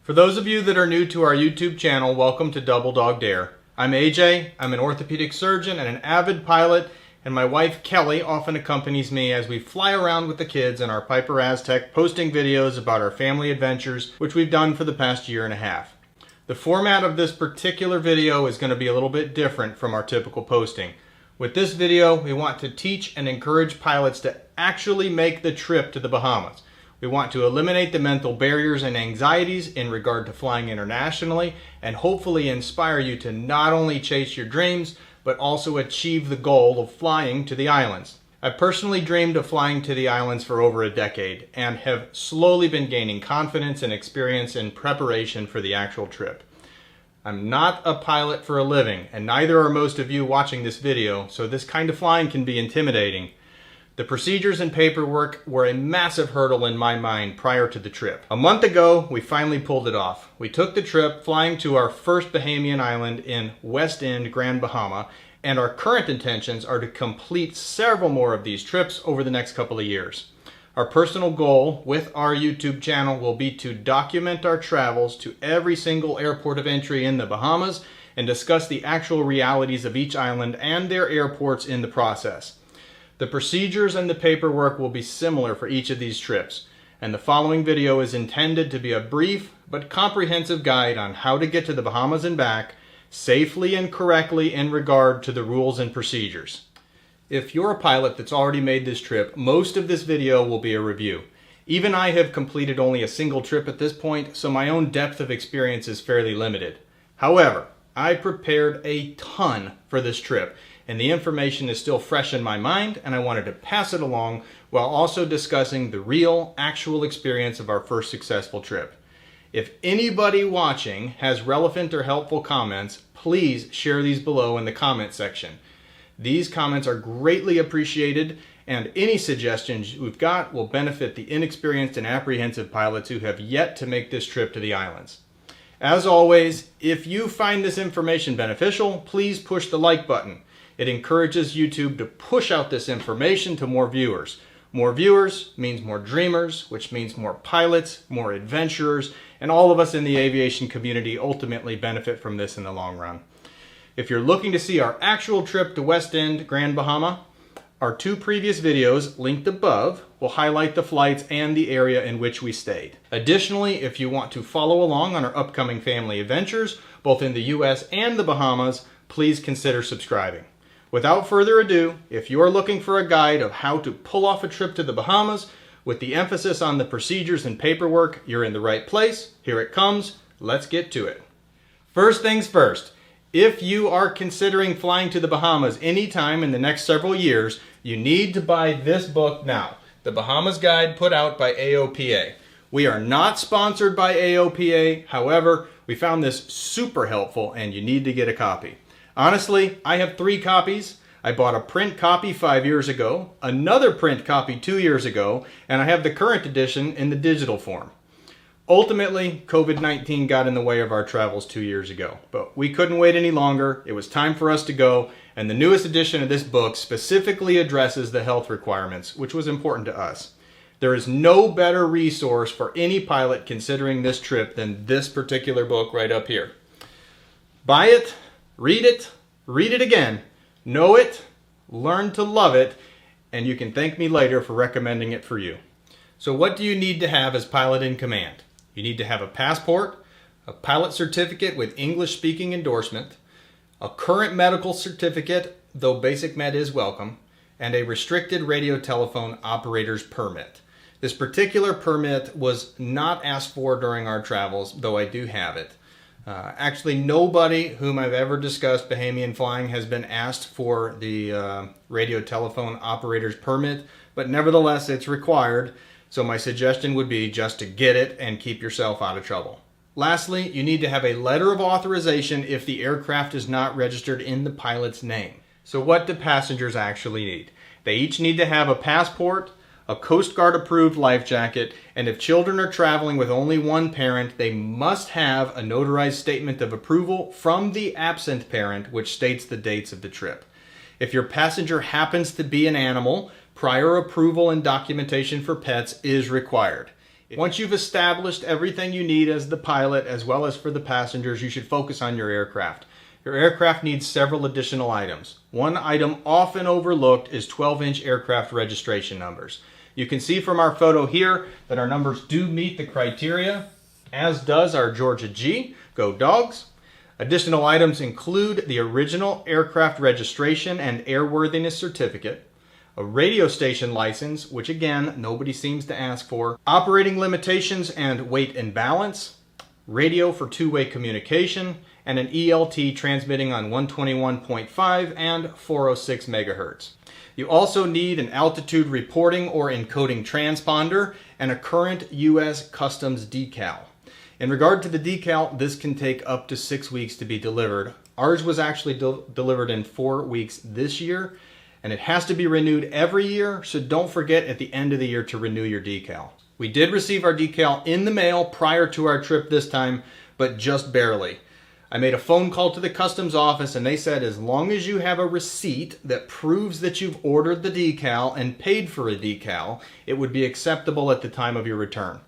For those of you that are new to our YouTube channel, welcome to Double Dog Dare. I'm AJ, I'm an orthopedic surgeon and an avid pilot, and my wife Kelly often accompanies me as we fly around with the kids in our Piper Aztec, posting videos about our family adventures, which we've done for the past year and a half. The format of this particular video is going to be a little bit different from our typical posting. With this video, we want to teach and encourage pilots to actually make the trip to the Bahamas. We want to eliminate the mental barriers and anxieties in regard to flying internationally and hopefully inspire you to not only chase your dreams, but also achieve the goal of flying to the islands. I've personally dreamed of flying to the islands for over a decade and have slowly been gaining confidence and experience in preparation for the actual trip. I'm not a pilot for a living, and neither are most of you watching this video, so this kind of flying can be intimidating. The procedures and paperwork were a massive hurdle in my mind prior to the trip. A month ago, we finally pulled it off. We took the trip flying to our first Bahamian island in West End, Grand Bahama, and our current intentions are to complete several more of these trips over the next couple of years. Our personal goal with our YouTube channel will be to document our travels to every single airport of entry in the Bahamas and discuss the actual realities of each island and their airports in the process. The procedures and the paperwork will be similar for each of these trips, and the following video is intended to be a brief but comprehensive guide on how to get to the Bahamas and back safely and correctly in regard to the rules and procedures. If you're a pilot that's already made this trip, most of this video will be a review. Even I have completed only a single trip at this point, so my own depth of experience is fairly limited. However, I prepared a ton for this trip, and the information is still fresh in my mind, and I wanted to pass it along while also discussing the real, actual experience of our first successful trip. If anybody watching has relevant or helpful comments, please share these below in the comment section. These comments are greatly appreciated, and any suggestions we've got will benefit the inexperienced and apprehensive pilots who have yet to make this trip to the islands. As always, if you find this information beneficial, please push the like button. It encourages YouTube to push out this information to more viewers. More viewers means more dreamers, which means more pilots, more adventurers, and all of us in the aviation community ultimately benefit from this in the long run. If you're looking to see our actual trip to West End, Grand Bahama, our two previous videos, linked above, will highlight the flights and the area in which we stayed. Additionally, if you want to follow along on our upcoming family adventures, both in the US and the Bahamas, please consider subscribing. Without further ado, if you are looking for a guide of how to pull off a trip to the Bahamas, with the emphasis on the procedures and paperwork, you're in the right place. Here it comes. Let's get to it. First things first. If you are considering flying to the Bahamas anytime in the next several years, you need to buy this book now, The Bahamas Guide, put out by AOPA. We are not sponsored by AOPA, however, we found this super helpful and you need to get a copy. Honestly, I have 3 copies. I bought a print copy 5 years ago, another print copy 2 years ago, and I have the current edition in the digital form. Ultimately, COVID-19 got in the way of our travels 2 years ago, but we couldn't wait any longer. It was time for us to go, and the newest edition of this book specifically addresses the health requirements, which was important to us. There is no better resource for any pilot considering this trip than this particular book right up here. Buy it, read it again, know it, learn to love it, and you can thank me later for recommending it for you. So what do you need to have as pilot in command? You need to have a passport, a pilot certificate with English speaking endorsement, a current medical certificate, though basic med is welcome, and a restricted radio telephone operator's permit. This particular permit was not asked for during our travels, though I do have it. Actually, nobody whom I've ever discussed Bahamian flying has been asked for the radio telephone operator's permit, but nevertheless it's required. So my suggestion would be just to get it and keep yourself out of trouble. Lastly, you need to have a letter of authorization if the aircraft is not registered in the pilot's name. So what do passengers actually need? They each need to have a passport, a Coast Guard approved life jacket, and if children are traveling with only one parent, they must have a notarized statement of approval from the absent parent which states the dates of the trip. If your passenger happens to be an animal, prior approval and documentation for pets is required. Once you've established everything you need as the pilot as well as for the passengers, you should focus on your aircraft. Your aircraft needs several additional items. One item often overlooked is 12-inch aircraft registration numbers. You can see from our photo here that our numbers do meet the criteria, as does our Georgia G. Go Dogs! Additional items include the original aircraft registration and airworthiness certificate, a radio station license, which again, nobody seems to ask for, operating limitations and weight and balance, radio for two-way communication, and an ELT transmitting on 121.5 and 406 megahertz. You also need an altitude reporting or encoding transponder and a current U.S. Customs decal. In regard to the decal, this can take up to 6 weeks to be delivered. Ours was actually delivered in 4 weeks this year, and it has to be renewed every year, so don't forget at the end of the year to renew your decal. We did receive our decal in the mail prior to our trip this time, but just barely. I made a phone call to the customs office and they said as long as you have a receipt that proves that you've ordered the decal and paid for a decal, it would be acceptable at the time of your return.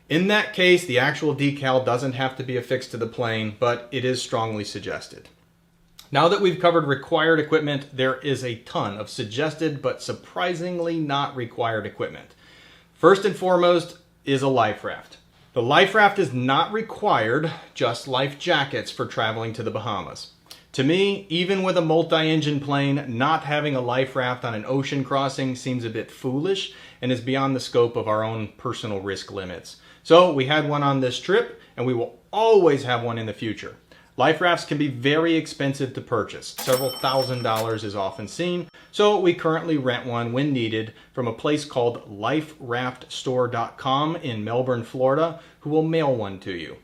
In that case, the actual decal doesn't have to be affixed to the plane, but it is strongly suggested. Now that we've covered required equipment, there is a ton of suggested but surprisingly not required equipment. First and foremost is a life raft. The life raft is not required, just life jackets for traveling to the Bahamas. To me, even with a multi-engine plane, not having a life raft on an ocean crossing seems a bit foolish and is beyond the scope of our own personal risk limits. So we had one on this trip and we will always have one in the future. Life rafts can be very expensive to purchase. Several $1,000s is often seen, so we currently rent one when needed from a place called LifeRaftStore.com in Melbourne, Florida, who will mail one to you.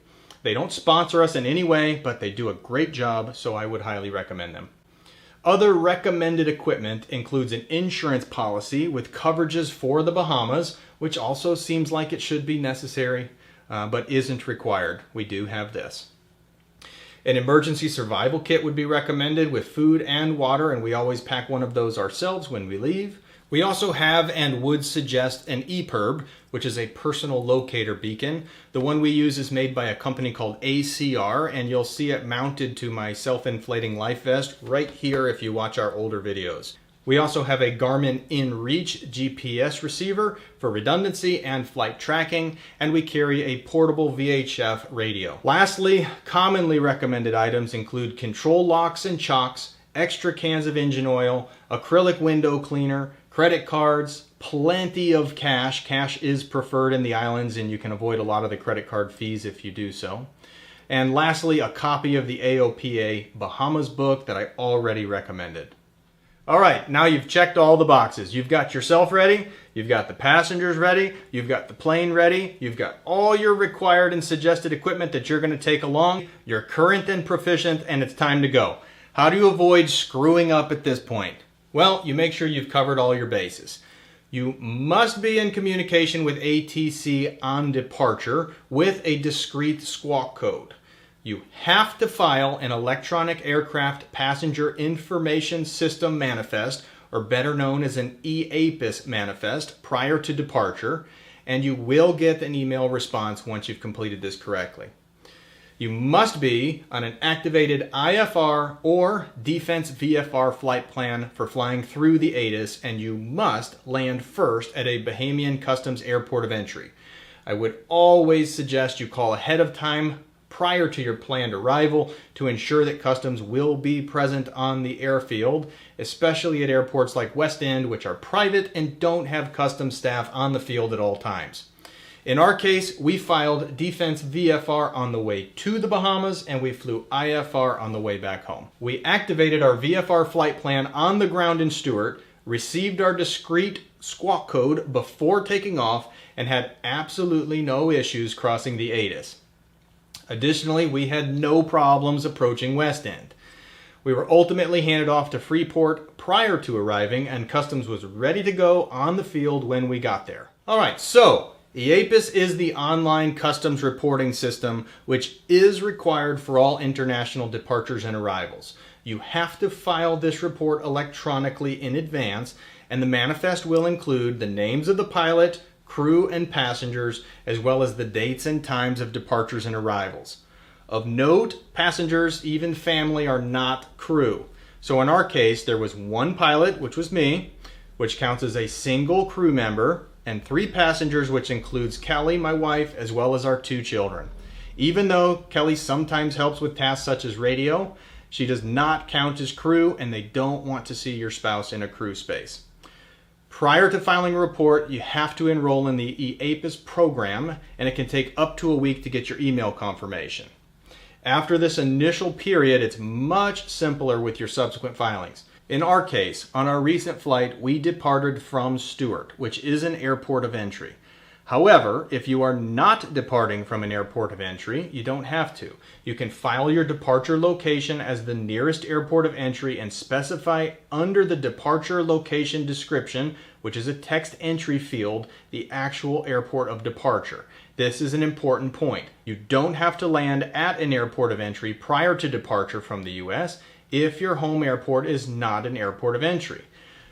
They don't sponsor us in any way, but they do a great job, so I would highly recommend them. Other recommended equipment includes an insurance policy with coverages for the Bahamas, which also seems like it should be necessary, but isn't required. We do have this. An emergency survival kit would be recommended with food and water, and we always pack one of those ourselves when we leave. We also have and would suggest an EPIRB, which is a personal locator beacon. The one we use is made by a company called ACR, and you'll see it mounted to my self-inflating life vest right here if you watch our older videos. We also have a Garmin InReach GPS receiver for redundancy and flight tracking, and we carry a portable VHF radio. Lastly, commonly recommended items include control locks and chocks, extra cans of engine oil, acrylic window cleaner, credit cards, plenty of cash. Cash is preferred in the islands and you can avoid a lot of the credit card fees if you do so. And lastly, a copy of the AOPA Bahamas book that I already recommended. All right, now you've checked all the boxes. You've got yourself ready, you've got the passengers ready, you've got the plane ready, you've got all your required and suggested equipment that you're going to take along, you're current and proficient, and it's time to go. How do you avoid screwing up at this point? Well, you make sure you've covered all your bases. You must be in communication with ATC on departure with a discrete squawk code. You have to file an Electronic Aircraft Passenger Information System Manifest, or better known as an EAPIS manifest, prior to departure, and you will get an email response once you've completed this correctly. You must be on an activated IFR or Defense VFR flight plan for flying through the ATIS, and you must land first at a Bahamian Customs airport of entry. I would always suggest you call ahead of time prior to your planned arrival to ensure that Customs will be present on the airfield, especially at airports like West End, which are private and don't have Customs staff on the field at all times. In our case, we filed Defense VFR on the way to the Bahamas and we flew IFR on the way back home. We activated our VFR flight plan on the ground in Stewart, received our discrete squawk code before taking off, and had absolutely no issues crossing the ATIS. Additionally, we had no problems approaching West End. We were ultimately handed off to Freeport prior to arriving, and Customs was ready to go on the field when we got there. All right, so EAPIS is the online customs reporting system, which is required for all international departures and arrivals. You have to file this report electronically in advance, and the manifest will include the names of the pilot, crew and passengers, as well as the dates and times of departures and arrivals. Of note, passengers, even family, are not crew. So in our case, there was one pilot, which was me, which counts as a single crew member, and 3 passengers, which includes Kelly, my wife, as well as our 2 children. Even though Kelly sometimes helps with tasks such as radio, she does not count as crew, and they don't want to see your spouse in a crew space. Prior to filing a report, you have to enroll in the EAPIS program, and it can take up to a week to get your email confirmation. After this initial period, it's much simpler with your subsequent filings. In our case, on our recent flight, we departed from Stewart, which is an airport of entry. However, if you are not departing from an airport of entry, you don't have to. You can file your departure location as the nearest airport of entry and specify under the departure location description, which is a text entry field, the actual airport of departure. This is an important point. You don't have to land at an airport of entry prior to departure from the U.S. if your home airport is not an airport of entry.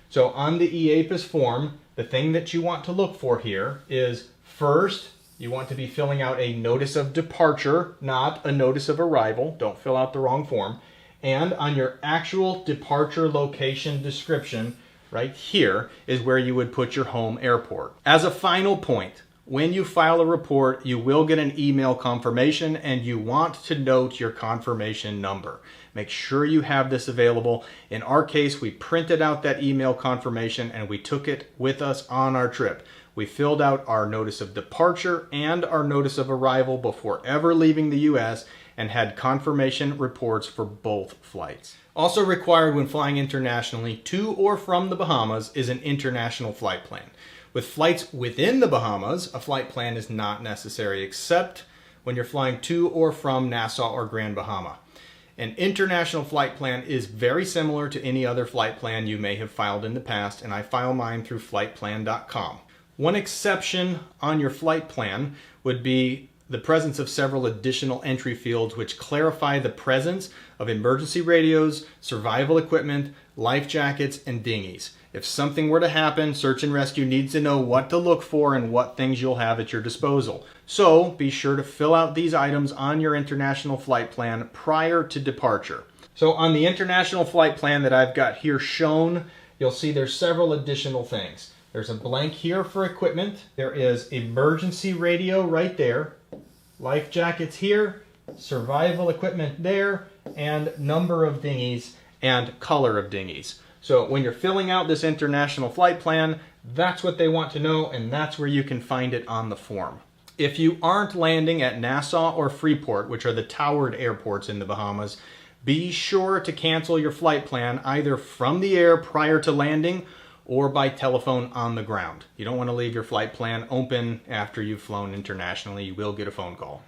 So on the EAPIS form, the thing that you want to look for here is, first, you want to be filling out a notice of departure, not a notice of arrival. Don't fill out the wrong form. And on your actual departure location description, right here, is where you would put your home airport. As a final point, when you file a report, you will get an email confirmation, and you want to note your confirmation number. Make sure you have this available. In our case, we printed out that email confirmation and we took it with us on our trip. We filled out our notice of departure and our notice of arrival before ever leaving the U.S. and had confirmation reports for both flights. Also required when flying internationally to or from the Bahamas is an international flight plan. With flights within the Bahamas, a flight plan is not necessary except when you're flying to or from Nassau or Grand Bahama. An international flight plan is very similar to any other flight plan you may have filed in the past, and I file mine through flightplan.com. One exception on your flight plan would be the presence of several additional entry fields which clarify the presence of emergency radios, survival equipment, life jackets, and dinghies. If something were to happen, search and rescue needs to know what to look for and what things you'll have at your disposal. So be sure to fill out these items on your international flight plan prior to departure. So on the international flight plan that I've got here shown, you'll see there's several additional things. There's a blank here for equipment. There is emergency radio right there, life jackets here, survival equipment there, and number of dinghies and color of dinghies. So when you're filling out this international flight plan, that's what they want to know, and that's where you can find it on the form. If you aren't landing at Nassau or Freeport, which are the towered airports in the Bahamas, be sure to cancel your flight plan either from the air prior to landing or by telephone on the ground. You don't want to leave your flight plan open after you've flown internationally. You will get a phone call.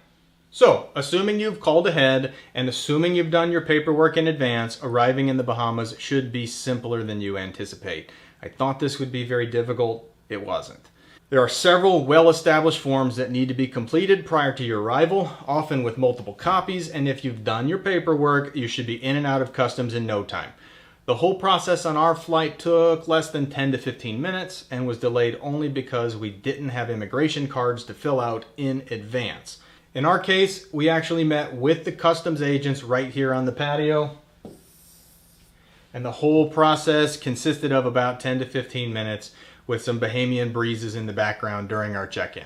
So, assuming you've called ahead and assuming you've done your paperwork in advance, arriving in the Bahamas should be simpler than you anticipate. I thought this would be very difficult. It wasn't. There are several well-established forms that need to be completed prior to your arrival, often with multiple copies, and if you've done your paperwork, you should be in and out of customs in no time. The whole process on our flight took less than 10 to 15 minutes and was delayed only because we didn't have immigration cards to fill out in advance. In our case, we actually met with the customs agents right here on the patio, and the whole process consisted of about 10 to 15 minutes with some Bahamian breezes in the background during our check-in.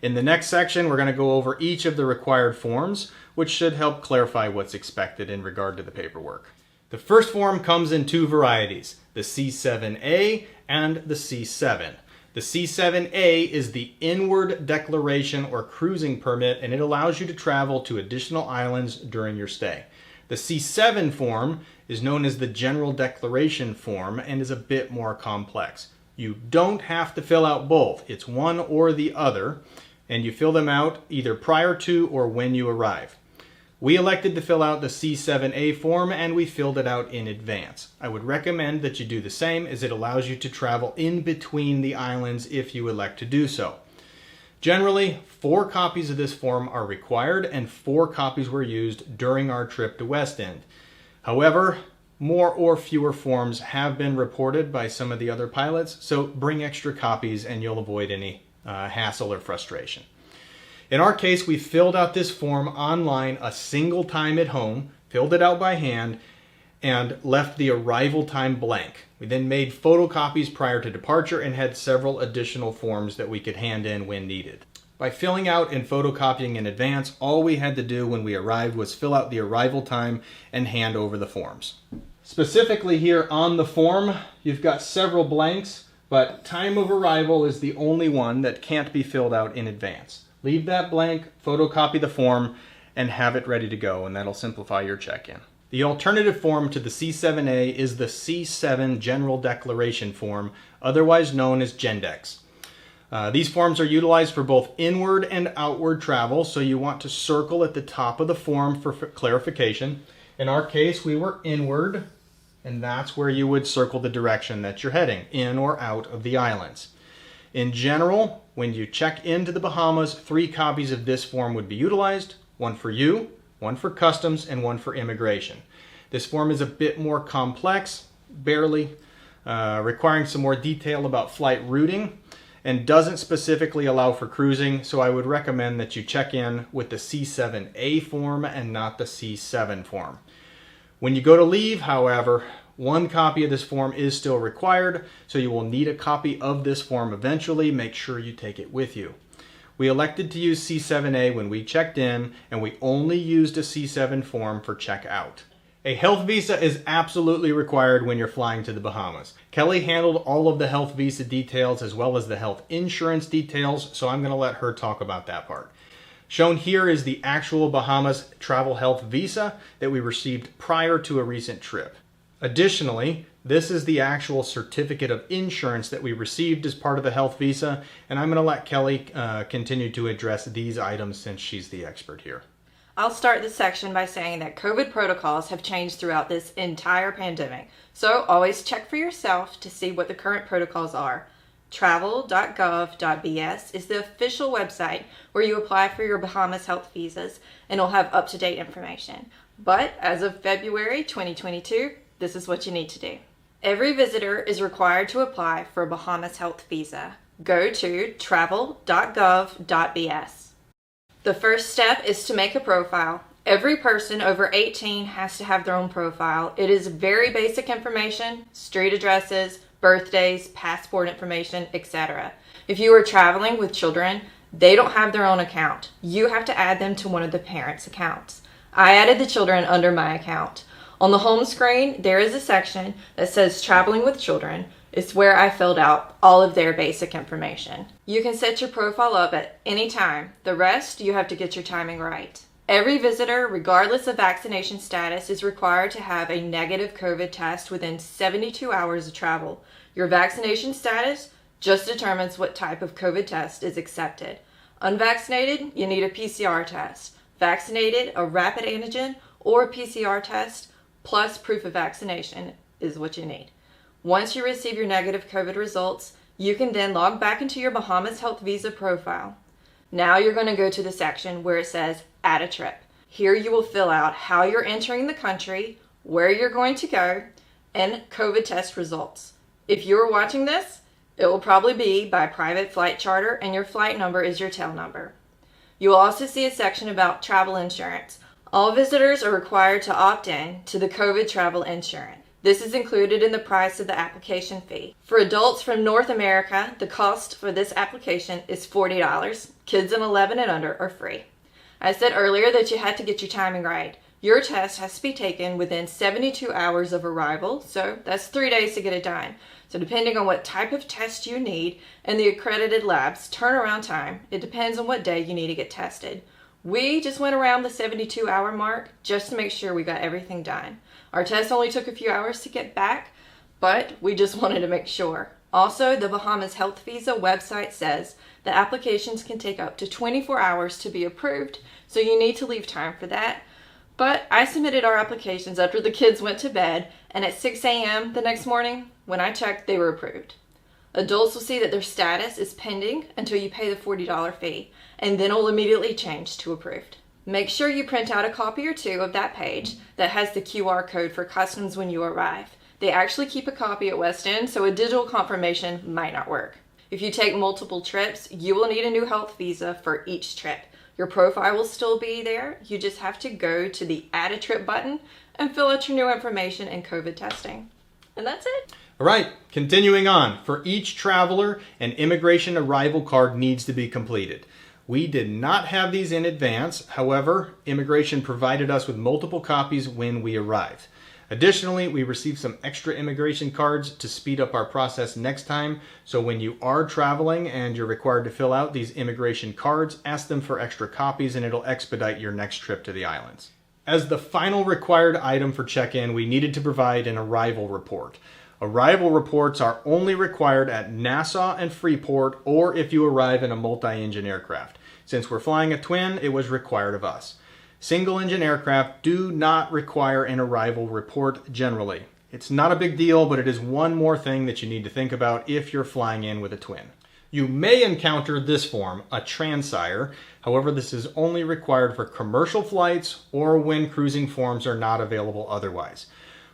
In the next section, we're going to go over each of the required forms, which should help clarify what's expected in regard to the paperwork. The first form comes in 2 varieties, the C7A and the C7. The C7A is the inward declaration or cruising permit, and it allows you to travel to additional islands during your stay. The C7 form is known as the general declaration form and is a bit more complex. You don't have to fill out both. It's one or the other, and you fill them out either prior to or when you arrive. We elected to fill out the C7A form, and we filled it out in advance. I would recommend that you do the same, as it allows you to travel in between the islands if you elect to do so. Generally, 4 copies of this form are required, and 4 copies were used during our trip to West End. However, more or fewer forms have been reported by some of the other pilots, so bring extra copies and you'll avoid any hassle or frustration. In our case, we filled out this form online a single time at home, filled it out by hand, and left the arrival time blank. We then made photocopies prior to departure and had several additional forms that we could hand in when needed. By filling out and photocopying in advance, all we had to do when we arrived was fill out the arrival time and hand over the forms. Specifically here on the form, you've got several blanks, but time of arrival is the only one that can't be filled out in advance. Leave that blank, photocopy the form, and have it ready to go, and that'll simplify your check-in. The alternative form to the C7A is the C7 General Declaration Form, otherwise known as Gendex. These forms are utilized for both inward and outward travel, so you want to circle at the top of the form for clarification. In our case, we were inward, and that's where you would circle the direction that you're heading, in or out of the islands. In general, when you check into the Bahamas, 3 copies of this form would be utilized, one for you, one for customs, and one for immigration. This form is a bit more complex, barely, requiring some more detail about flight routing, and doesn't specifically allow for cruising, so I would recommend that you check in with the C7A form and not the C7 form. When you go to leave, however, 1 copy of this form is still required, so you will need a copy of this form eventually. Make sure you take it with you. We elected to use C7A when we checked in, and we only used a C7 form for check-out. A health visa is absolutely required when you're flying to the Bahamas. Kelly handled all of the health visa details as well as the health insurance details, so I'm going to let her talk about that part. Shown here is the actual Bahamas travel health visa that we received prior to a recent trip. Additionally, this is the actual certificate of insurance that we received as part of the health visa, and I'm going to let Kelly continue to address these items since she's the expert here. I'll start this section by saying that COVID protocols have changed throughout this entire pandemic, so always check for yourself to see what the current protocols are. Travel.gov.bs is the official website where you apply for your Bahamas health visas, and it'll have up-to-date information. But as of February 2022, this is what you need to do. Every visitor is required to apply for a Bahamas health visa. Go to travel.gov.bs. The first step is to make a profile. Every person over 18 has to have their own profile. It is very basic information, street addresses, birthdays, passport information, etc. If you are traveling with children, they don't have their own account. You have to add them to one of the parents' accounts. I added the children under my account. On the home screen, there is a section that says Traveling with Children. It's where I filled out all of their basic information. You can set your profile up at any time. The rest, you have to get your timing right. Every visitor, regardless of vaccination status, is required to have a negative COVID test within 72 hours of travel. Your vaccination status just determines what type of COVID test is accepted. Unvaccinated, you need a PCR test. Vaccinated, a rapid antigen or a PCR test plus proof of vaccination is what you need. Once you receive your negative COVID results, you can then log back into your Bahamas Health Visa profile. Now you're going to go to the section where it says Add a Trip. Here you will fill out how you're entering the country, where you're going to go, and COVID test results. If you're watching this, it will probably be by private flight charter and your flight number is your tail number. You will also see a section about travel insurance. All visitors are required to opt in to the COVID travel insurance. This is included in the price of the application fee. For adults from North America, the cost for this application is $40. Kids in 11 and under are free. I said earlier that you had to get your timing right. Your test has to be taken within 72 hours of arrival, so that's 3 days to get it done. So depending on what type of test you need and the accredited lab's turnaround time, it depends on what day you need to get tested. We just went around the 72-hour mark just to make sure we got everything done. Our test only took a few hours to get back, but we just wanted to make sure. Also, the Bahamas Health Visa website says the applications can take up to 24 hours to be approved, so you need to leave time for that. But I submitted our applications after the kids went to bed, and at 6 a.m. the next morning, when I checked, they were approved. Adults will see that their status is pending until you pay the $40 fee, and then it will immediately change to approved. Make sure you print out a copy or two of that page that has the QR code for customs when you arrive. They actually keep a copy at West End, so a digital confirmation might not work. If you take multiple trips, you will need a new health visa for each trip. Your profile will still be there. You just have to go to the Add a Trip button and fill out your new information and COVID testing. And that's it. All right, continuing on. For each traveler, an immigration arrival card needs to be completed. We did not have these in advance. However, immigration provided us with multiple copies when we arrived. Additionally, we received some extra immigration cards to speed up our process next time. So when you are traveling and you're required to fill out these immigration cards, ask them for extra copies and it'll expedite your next trip to the islands. As the final required item for check-in, we needed to provide an arrival report. Arrival reports are only required at Nassau and Freeport or if you arrive in a multi-engine aircraft. Since we're flying a twin, it was required of us. Single-engine aircraft do not require an arrival report generally. It's not a big deal, but it is one more thing that you need to think about if you're flying in with a twin. You may encounter this form, a transire. However, this is only required for commercial flights or when cruising forms are not available otherwise.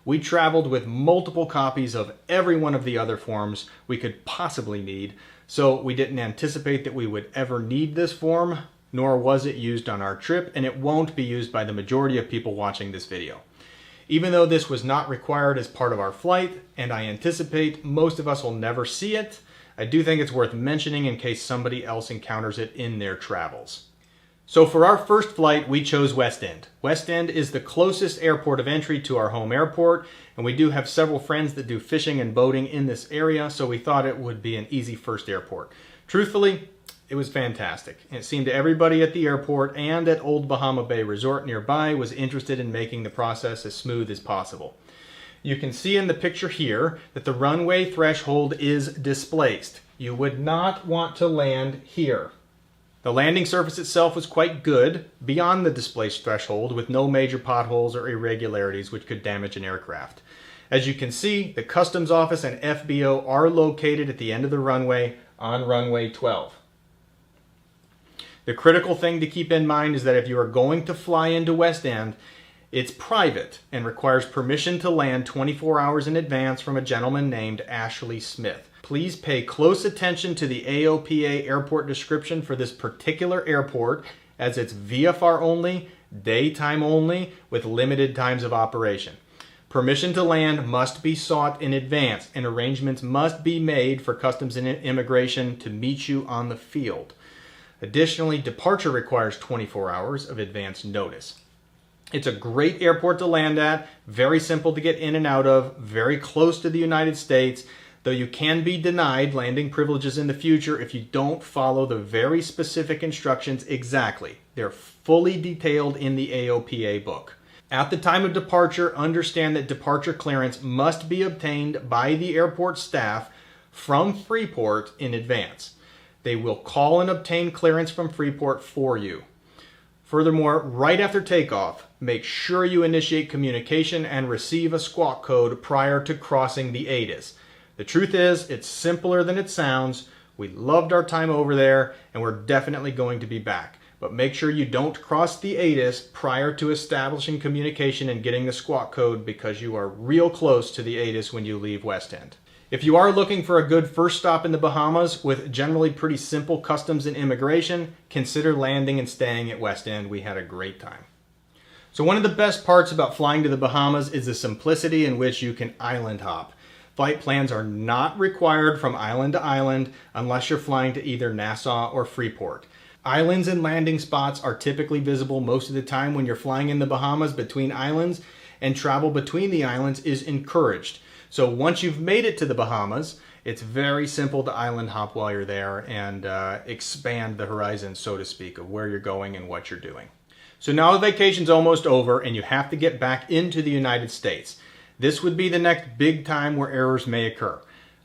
We traveled with multiple copies of every one of the other forms we could possibly need, so we didn't anticipate that we would ever need this form, nor was it used on our trip, and it won't be used by the majority of people watching this video. Even though this was not required as part of our flight, and I anticipate most of us will never see it, I do think it's worth mentioning in case somebody else encounters it in their travels. So for our first flight, we chose West End. West End is the closest airport of entry to our home airport, and we do have several friends that do fishing and boating in this area, so we thought it would be an easy first airport. Truthfully, it was fantastic. It seemed everybody at the airport and at Old Bahama Bay Resort nearby was interested in making the process as smooth as possible. You can see in the picture here that the runway threshold is displaced. You would not want to land here. The landing surface itself was quite good, beyond the displaced threshold, with no major potholes or irregularities which could damage an aircraft. As you can see, the customs office and FBO are located at the end of the runway on runway 12. The critical thing to keep in mind is that if you are going to fly into West End, it's private and requires permission to land 24 hours in advance from a gentleman named Ashley Smith. Please pay close attention to the AOPA airport description for this particular airport, as it's VFR only, daytime only, with limited times of operation. Permission to land must be sought in advance, and arrangements must be made for Customs and Immigration to meet you on the field. Additionally, departure requires 24 hours of advance notice. It's a great airport to land at, very simple to get in and out of, very close to the United States, though you can be denied landing privileges in the future if you don't follow the very specific instructions exactly. They're fully detailed in the AOPA book. At the time of departure, understand that departure clearance must be obtained by the airport staff from Freeport in advance. They will call and obtain clearance from Freeport for you. Furthermore, right after takeoff, make sure you initiate communication and receive a squawk code prior to crossing the ATIS. The truth is, it's simpler than it sounds. We loved our time over there, and we're definitely going to be back. But make sure you don't cross the ATIS prior to establishing communication and getting the squawk code, because you are real close to the ATIS when you leave West End. If you are looking for a good first stop in the Bahamas with generally pretty simple customs and immigration, consider landing and staying at West End. We had a great time. So one of the best parts about flying to the Bahamas is the simplicity in which you can island hop. Flight plans are not required from island to island unless you're flying to either Nassau or Freeport. Islands and landing spots are typically visible most of the time when you're flying in the Bahamas between islands, and travel between the islands is encouraged. So once you've made it to the Bahamas, it's very simple to island hop while you're there and expand the horizon, so to speak, of where you're going and what you're doing. So now the vacation's almost over and you have to get back into the United States. This would be the next big time where errors may occur.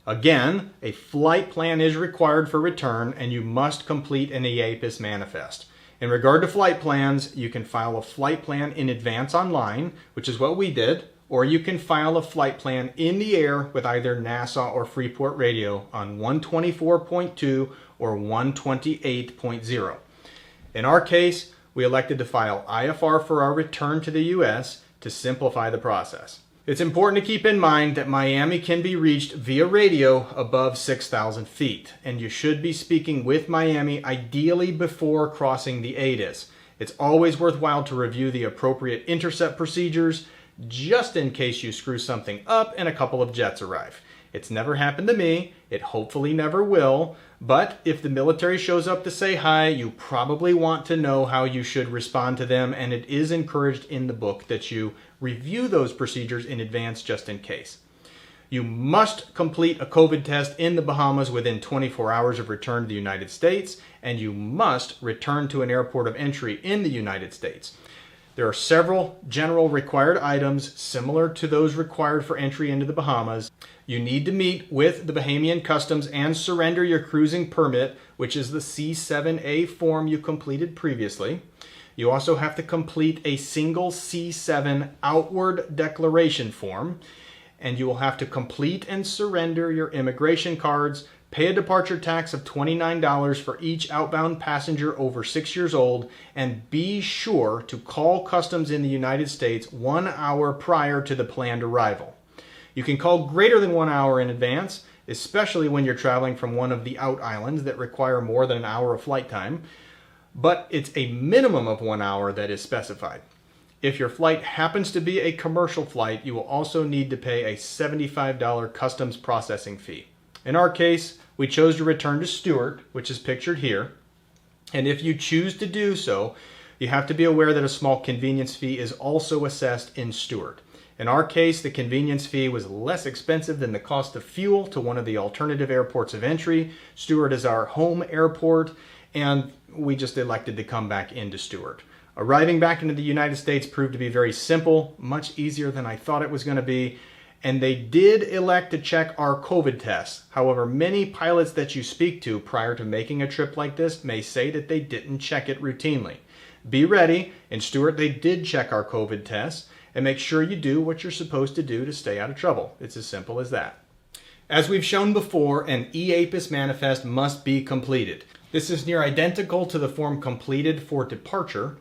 Again, a flight plan is required for return, and you must complete an EAPIS manifest. In regard to flight plans, you can file a flight plan in advance online, which is what we did, or you can file a flight plan in the air with either Nassau or Freeport Radio on 124.2 or 128.0. In our case, we elected to file IFR for our return to the U.S. to simplify the process. It's important to keep in mind that Miami can be reached via radio above 6,000 feet, and you should be speaking with Miami ideally before crossing the ATIS. It's always worthwhile to review the appropriate intercept procedures just in case you screw something up and a couple of jets arrive. It's never happened to me, it hopefully never will, but if the military shows up to say hi, you probably want to know how you should respond to them, and it is encouraged in the book that you review those procedures in advance just in case. You must complete a COVID test in the Bahamas within 24 hours of return to the United States, and you must return to an airport of entry in the United States. There are several general required items similar to those required for entry into the Bahamas. You need to meet with the Bahamian Customs and surrender your cruising permit, which is the C7A form you completed previously. You also have to complete a single C7 outward declaration form, and you will have to complete and surrender your immigration cards, pay a departure tax of $29 for each outbound passenger over 6 years old, and be sure to call Customs in the United States 1 hour prior to the planned arrival. You can call greater than 1 hour in advance, especially when you're traveling from one of the out islands that require more than an hour of flight time, but it's a minimum of 1 hour that is specified. If your flight happens to be a commercial flight, you will also need to pay a $75 customs processing fee. In our case, we chose to return to Stewart, which is pictured here, and if you choose to do so, you have to be aware that a small convenience fee is also assessed in Stewart. In our case, the convenience fee was less expensive than the cost of fuel to one of the alternative airports of entry. Stewart is our home airport, and we just elected to come back into Stewart. Arriving back into the United States proved to be very simple, much easier than I thought it was going to be, and they did elect to check our COVID tests. However, many pilots that you speak to prior to making a trip like this may say that they didn't check it routinely. Be ready. In Stewart, they did check our COVID tests, and make sure you do what you're supposed to do to stay out of trouble. It's as simple as that. As we've shown before, an EAPIS manifest must be completed. This is near identical to the form completed for departure.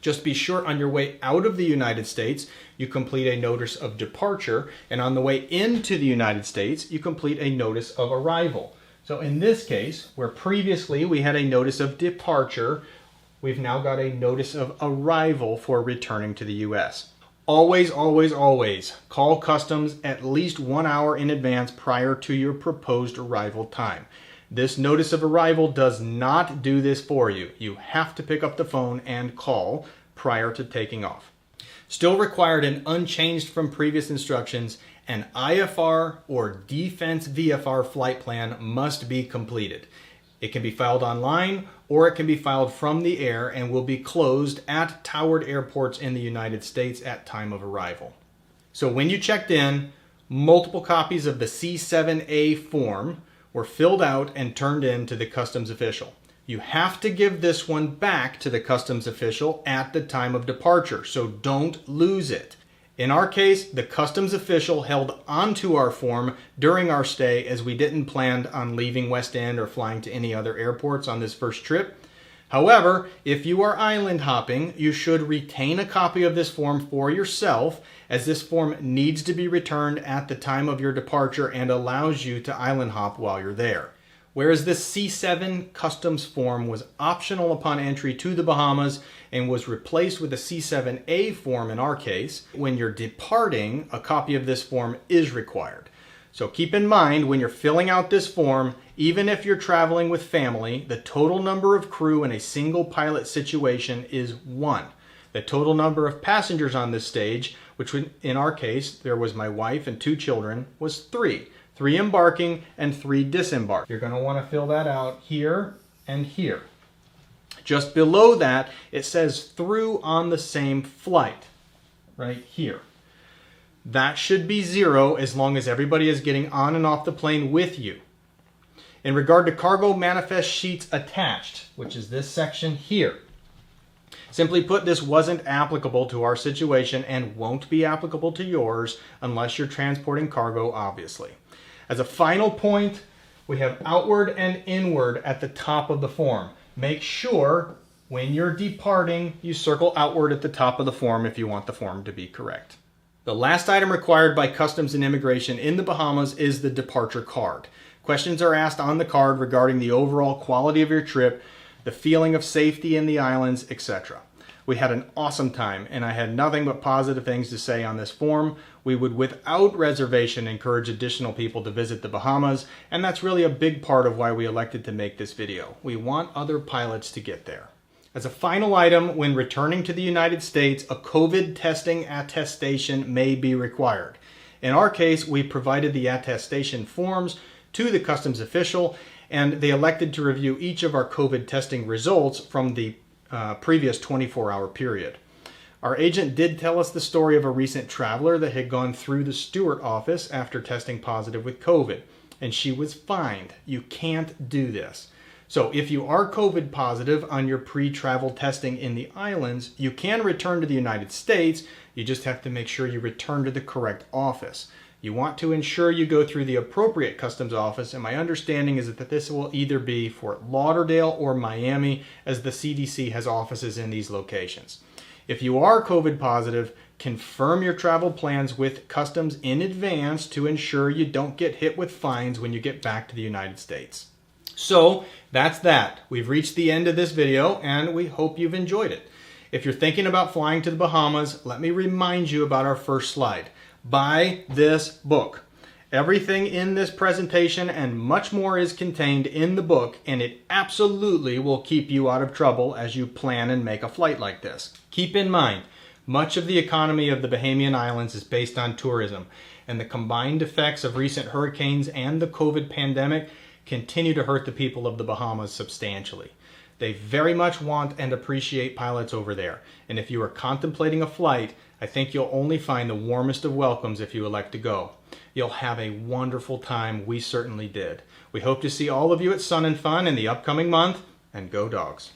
Just be sure on your way out of the United States, you complete a notice of departure, and on the way into the United States, you complete a notice of arrival. So in this case, where previously we had a notice of departure, we've now got a notice of arrival for returning to the U.S. Always, always, always call Customs at least 1 hour in advance prior to your proposed arrival time. This notice of arrival does not do this for you. You have to pick up the phone and call prior to taking off. Still required and unchanged from previous instructions, an IFR or Defense VFR flight plan must be completed. It can be filed online or it can be filed from the air and will be closed at towered airports in the United States at time of arrival. So when you checked in, multiple copies of the C7A form were filled out and turned in to the customs official. You have to give this one back to the customs official at the time of departure, so don't lose it. In our case, the customs official held onto our form during our stay as we didn't plan on leaving West End or flying to any other airports on this first trip. However, if you are island hopping, you should retain a copy of this form for yourself, as this form needs to be returned at the time of your departure and allows you to island hop while you're there. Whereas this C7 customs form was optional upon entry to the Bahamas and was replaced with a C7A form in our case, when you're departing, a copy of this form is required. So keep in mind when you're filling out this form, even if you're traveling with family, the total number of crew in a single pilot situation is 1. The total number of passengers on this stage, which in our case, there was my wife and 2 children, was 3. 3 embarking and 3 disembark. You're going to want to fill that out here and here. Just below that, it says through on the same flight, right here. That should be 0 as long as everybody is getting on and off the plane with you. In regard to cargo manifest sheets attached, which is this section here, simply put, this wasn't applicable to our situation and won't be applicable to yours unless you're transporting cargo, obviously. As a final point, we have outward and inward at the top of the form. Make sure when you're departing, you circle outward at the top of the form if you want the form to be correct. The last item required by Customs and Immigration in the Bahamas is the departure card. Questions are asked on the card regarding the overall quality of your trip, the feeling of safety in the islands, etc. We had an awesome time, and I had nothing but positive things to say on this form. We would without reservation encourage additional people to visit the Bahamas, and that's really a big part of why we elected to make this video. We want other pilots to get there. As a final item, when returning to the United States, a COVID testing attestation may be required. In our case, we provided the attestation forms to the customs official, and they elected to review each of our COVID testing results from the previous 24-hour period. Our agent did tell us the story of a recent traveler that had gone through the Stewart office after testing positive with COVID, and she was fined. You can't do this. So if you are COVID positive on your pre-travel testing in the islands, you can return to the United States. You just have to make sure you return to the correct office. You want to ensure you go through the appropriate customs office, and my understanding is that this will either be Fort Lauderdale or Miami, as the CDC has offices in these locations. If you are COVID positive, confirm your travel plans with customs in advance to ensure you don't get hit with fines when you get back to the United States. So that's that. We've reached the end of this video, and we hope you've enjoyed it. If you're thinking about flying to the Bahamas, let me remind you about our first slide. Buy this book. Everything in this presentation and much more is contained in the book, and it absolutely will keep you out of trouble as you plan and make a flight like this. Keep in mind, much of the economy of the Bahamian Islands is based on tourism, and the combined effects of recent hurricanes and the COVID pandemic continue to hurt the people of the Bahamas substantially. They very much want and appreciate pilots over there, and if you are contemplating a flight, I think you'll only find the warmest of welcomes if you elect to go. You'll have a wonderful time. We certainly did. We hope to see all of you at Sun and Fun in the upcoming month, and go Dogs.